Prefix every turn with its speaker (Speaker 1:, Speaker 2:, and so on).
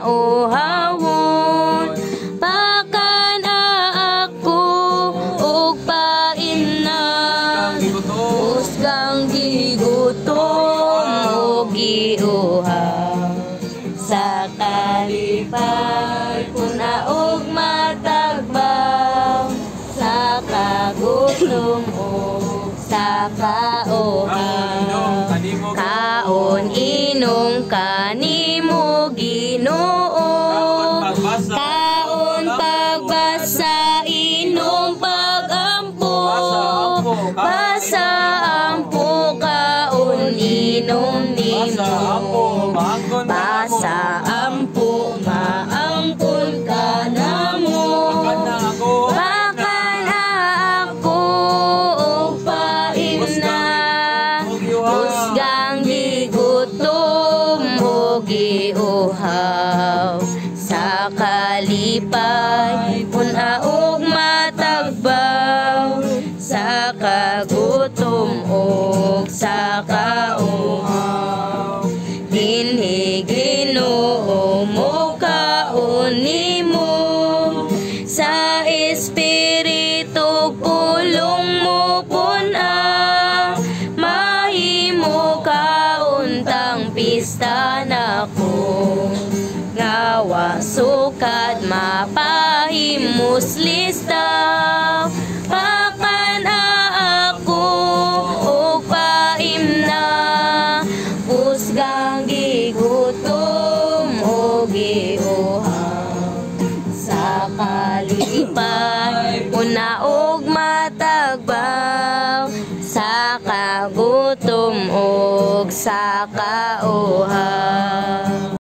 Speaker 1: kauhawon. Pakana ako og painan, husgang gigutom o giuhaw. Sa kalipay puna og matagbaw, sa kagutom o sa kauhaw. Kaon inom kanimo Ginoo, kaon pagbasa inom pagampo, basa ampo kaon inom nimo, basa ampo maangkon ka namo. Pakana ako og paimna, husgang gigutom o giuhaw. Sa kalipay puna og matagbaw, sa kagutom og sa kauhaw. Dinhi Ginoo mo kaon nimo, sa espiritu pulong mo puna, mahimo kauntang pista nako. Ngawa sukad mapahimos lista, pakana ako og paimna, husgang gigutom o giuhaw. Sa kalipay puna